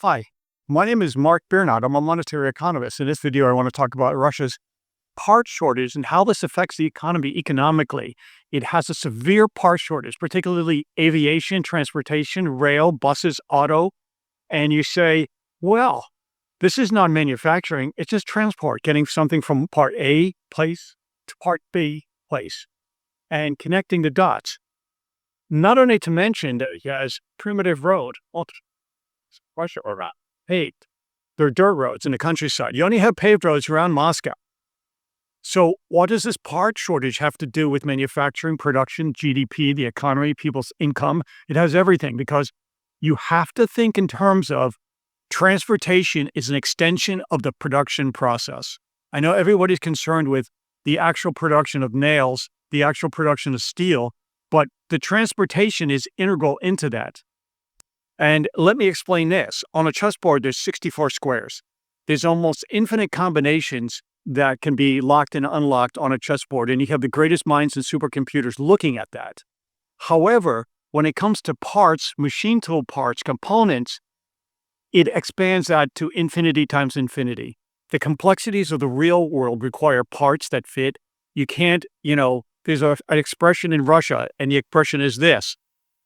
Hi, my name is Mark Biernot. I'm a monetary economist. In this video, I want to talk about Russia's part shortage and how this affects the economy economically. It has a severe part shortage, particularly aviation, transportation, rail, buses, auto. And you say, well, this is not manufacturing, it's just transport, getting something from part A place to part B place and connecting the dots. Not only to mention that it has primitive road, Russia or not, paved. They're dirt roads in the countryside. You only have paved roads around Moscow. So what does this part shortage have to do with manufacturing, production, GDP, the economy, people's income? It has everything, because you have to think in terms of transportation is an extension of the production process. I know everybody's concerned with the actual production of nails, the actual production of steel, but the transportation is integral into that. And let me explain this. On a chessboard, there's 64 squares. There's almost infinite combinations that can be locked and unlocked on a chessboard, and you have the greatest minds and supercomputers looking at that. However, when it comes to parts, machine tool parts, components, it expands that to infinity times infinity. The complexities of the real world require parts that fit. You can't, there's an expression in Russia, and the expression is this: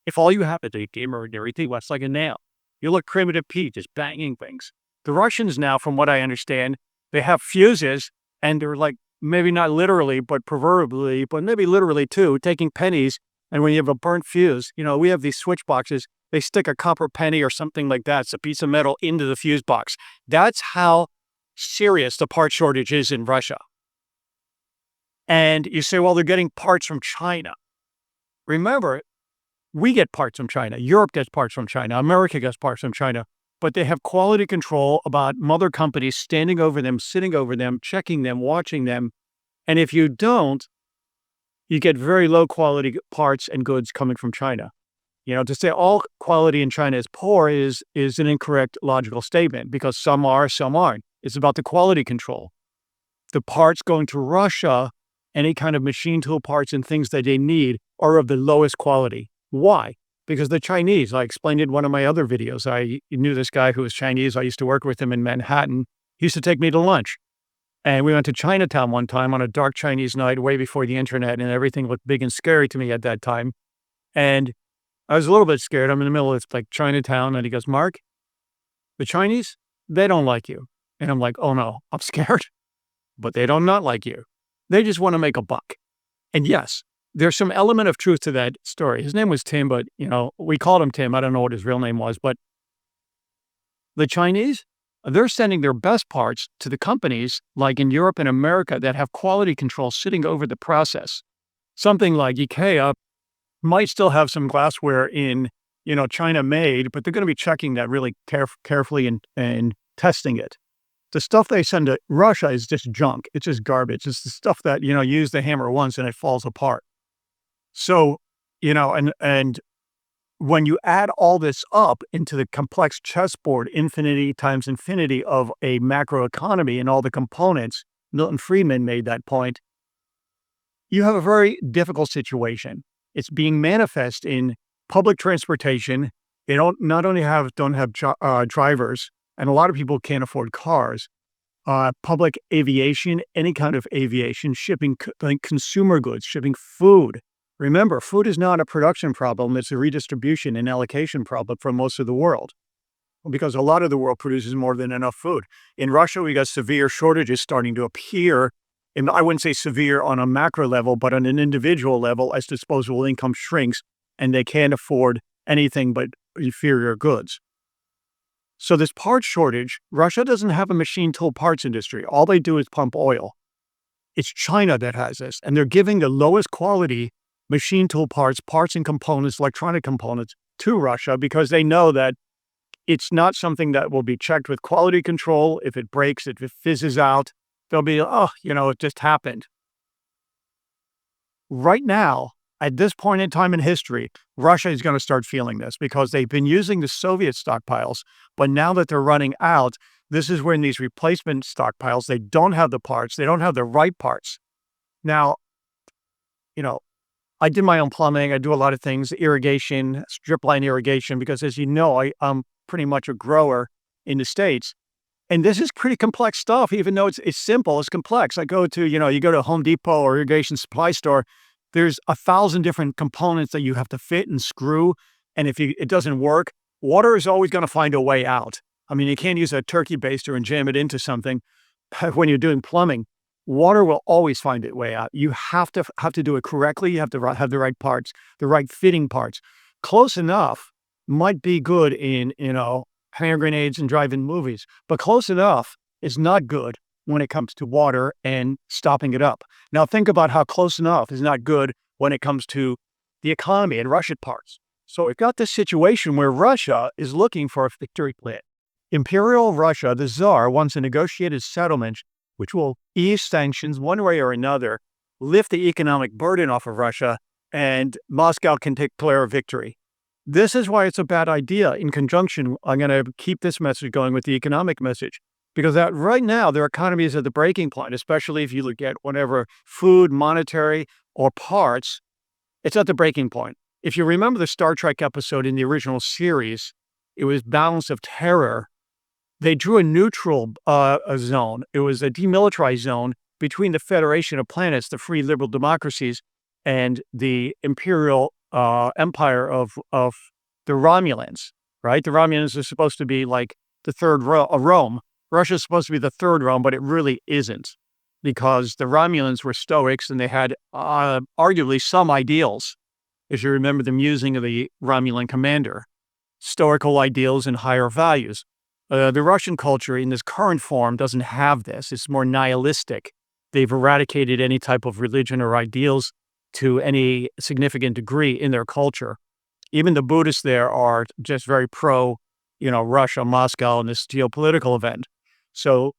if all you have is a gamer and everything, that's like a nail. You look primitive Pete, just banging things. The Russians now, from what I understand, they have fuses, and they're like, maybe not literally, but proverbially, but maybe literally too, taking pennies. And when you have a burnt fuse, we have these switch boxes, they stick a copper penny or something like that, it's a piece of metal, into the fuse box. That's how serious the part shortage is in Russia. And you say, well, they're getting parts from China. Remember, we get parts from China. Europe gets parts from China. America gets parts from China. But they have quality control about mother companies standing over them, sitting over them, checking them, watching them. And if you don't, you get very low quality parts and goods coming from China. To say all quality in China is poor is an incorrect logical statement, because some are, some aren't. It's about the quality control. The parts going to Russia, any kind of machine tool parts and things that they need, are of the lowest quality. Why? Because the Chinese, I explained in one of my other videos, I knew this guy who was Chinese. I used to work with him in Manhattan. He used to take me to lunch. And we went to Chinatown one time on a dark Chinese night, way before the internet, and everything looked big and scary to me at that time. And I was a little bit scared. I'm in the middle of Chinatown, and he goes, Mark, the Chinese, they don't like you. And I'm like, oh no, I'm scared. But they don't not like you. They just want to make a buck. And yes, there's some element of truth to that story. His name was Tim, but, we called him Tim. I don't know what his real name was, but the Chinese, they're sending their best parts to the companies like in Europe and America that have quality control sitting over the process. Something like IKEA might still have some glassware in, China made, but they're going to be checking that really carefully and testing it. The stuff they send to Russia is just junk. It's just garbage. It's the stuff that, you use the hammer once and it falls apart. So, and when you add all this up into the complex chessboard, infinity times infinity of a macro economy and all the components, Milton Friedman made that point, you have a very difficult situation. It's being manifest in public transportation. They don't have drivers, and a lot of people can't afford cars. Public aviation, any kind of aviation, shipping consumer goods, shipping food. Remember, food is not a production problem. It's a redistribution and allocation problem for most of the world, because a lot of the world produces more than enough food. In Russia, we got severe shortages starting to appear. And I wouldn't say severe on a macro level, but on an individual level, as disposable income shrinks and they can't afford anything but inferior goods. So this part shortage, Russia doesn't have a machine tool parts industry. All they do is pump oil. It's China that has this, and they're giving the lowest quality machine tool parts and components, electronic components, to Russia, because they know that it's not something that will be checked with quality control. If it breaks, if it fizzes out, they'll be, it just happened. Right now, at this point in time in history, Russia is going to start feeling this, because they've been using the Soviet stockpiles, but now that they're running out, this is when these replacement stockpiles, they don't have the parts, they don't have the right parts. Now, I did my own plumbing. I do a lot of things, irrigation, strip line irrigation, because as you know, I'm pretty much a grower. in the States. And this is pretty complex stuff, even though it's simple, it's complex. I go to, you go to Home Depot or irrigation supply store, there's 1,000 different components that you have to fit and screw. And if it doesn't work, water is always going to find a way out. I mean, you can't use a turkey baster and jam it into something when you're doing plumbing. Water will always find its way out. You have to do it correctly. You have to have the right parts, the right fitting parts. Close enough might be good in, hand grenades and drive-in movies, but close enough is not good when it comes to water and stopping it up. Now think about how close enough is not good when it comes to the economy and Russian parts. So we've got this situation where Russia is looking for a victory plan. Imperial Russia, the Tsar, wants a negotiated settlement which will ease sanctions one way or another, lift the economic burden off of Russia, and Moscow can declare a victory. This is why it's a bad idea. In conjunction, I'm going to keep this message going with the economic message, because right now their economy is at the breaking point, especially if you look at whatever food, monetary, or parts, it's at the breaking point. If you remember the Star Trek episode in the original series, it was Balance of Terror. They drew a neutral zone. It was a demilitarized zone between the Federation of Planets, the free liberal democracies, and the imperial empire of the Romulans, right? The Romulans are supposed to be like the third Rome. Russia's supposed to be the third Rome, but it really isn't, because the Romulans were Stoics and they had arguably some ideals, if you remember the musing of the Romulan commander, stoical ideals and higher values. The Russian culture in this current form doesn't have this. It's more nihilistic. They've eradicated any type of religion or ideals to any significant degree in their culture. Even the Buddhists there are just very pro, Russia, Moscow, and this geopolitical event. So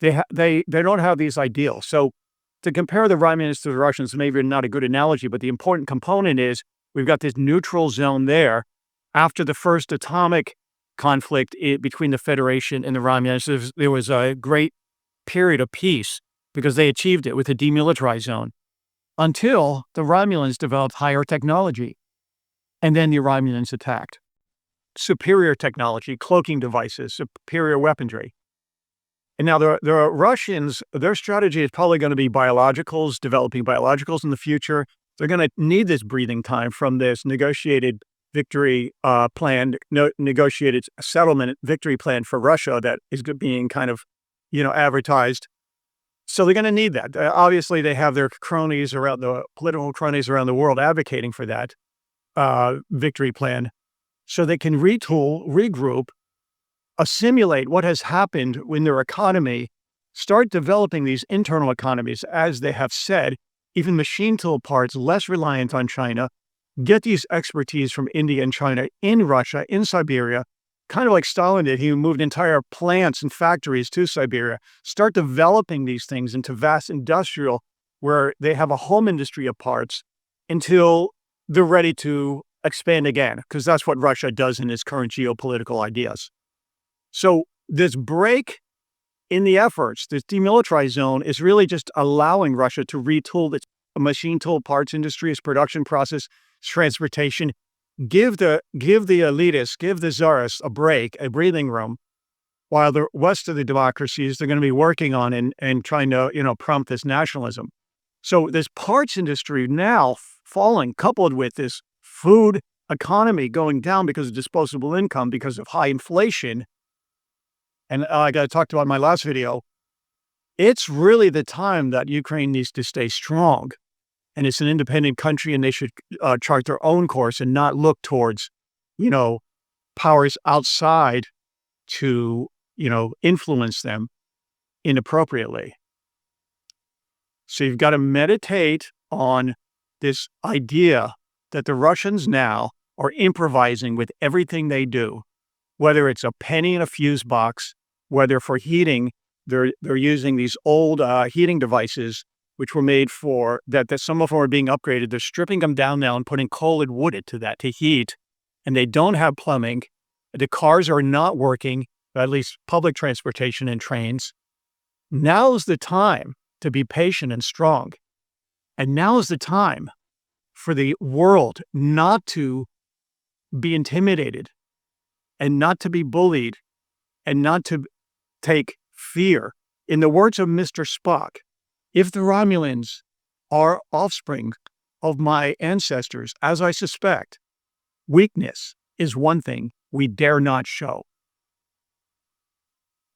they don't have these ideals. So to compare the Romulans to the Russians, maybe not a good analogy, but the important component is we've got this neutral zone there. After the first atomic conflict between the Federation and the Romulans, there was a great period of peace because they achieved it with a demilitarized zone until the Romulans developed higher technology. And then the Romulans attacked. Superior technology, cloaking devices, superior weaponry. And now the Russians, their strategy is probably going to be biologicals, developing biologicals in the future. They're going to need this breathing time from this negotiated victory plan, negotiated settlement victory plan for Russia that is being kind of, advertised. So they're going to need that. Obviously, they have their cronies around the political cronies around the world advocating for that victory plan, so they can retool, regroup, assimilate what has happened in their economy, start developing these internal economies, as they have said, even machine tool parts, less reliant on China, get these expertise from India and China in Russia, in Siberia, kind of like Stalin did. He moved entire plants and factories to Siberia, start developing these things into vast industrial, where they have a home industry of parts until they're ready to expand again, because that's what Russia does in its current geopolitical ideas. So this break in the efforts, this demilitarized zone, is really just allowing Russia to retool its machine tool parts industry, its production process, transportation, give the elitists, give the czarists a break, a breathing room, while the rest of the democracies, they're going to be working on and trying to, prompt this nationalism. So this parts industry now falling, coupled with this food economy going down because of disposable income, because of high inflation. And like I talked about in my last video, it's really the time that Ukraine needs to stay strong. And it's an independent country, and they should chart their own course and not look towards, powers outside to, influence them inappropriately. So you've got to meditate on this idea that the Russians now are improvising with everything they do, whether it's a penny in a fuse box, whether for heating, they're using these old heating devices, which were made for that some of them are being upgraded. They're stripping them down now and putting coal and wood into that to heat, and they don't have plumbing. The cars are not working, at least public transportation and trains. Now's the time to be patient and strong. And now is the time for the world not to be intimidated and not to be bullied and not to take fear. In the words of Mr. Spock, if the Romulans are offspring of my ancestors, as I suspect, weakness is one thing we dare not show.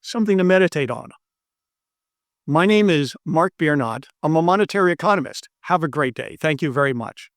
Something to meditate on. My name is Mark Biernot. I'm a monetary economist. Have a great day. Thank you very much.